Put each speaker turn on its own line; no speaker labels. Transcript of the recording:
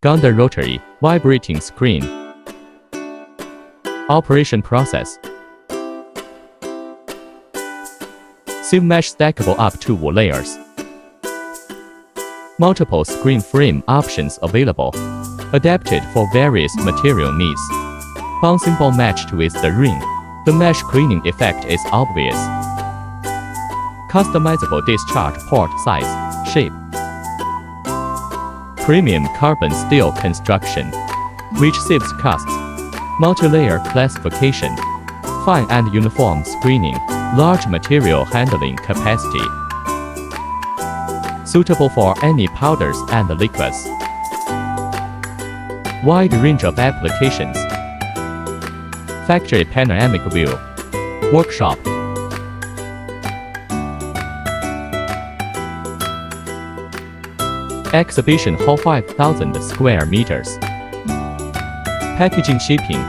Gondor Rotary Vibrating Screen. Operation process. Sieve mesh stackable up to 4 layers. Multiple screen frame options available. Adapted for various material needs. Bouncing ball matched with the ring. The mesh cleaning effect is obvious. Customizable discharge port size, shape. Premium carbon steel construction, which saves costs. Multi-layer classification. Fine and uniform screening. Large material handling capacity. Suitable for any powders and liquids. Wide range of applications. Factory panoramic view. Workshop. Exhibition hall 5,000 square meters. Packaging shipping.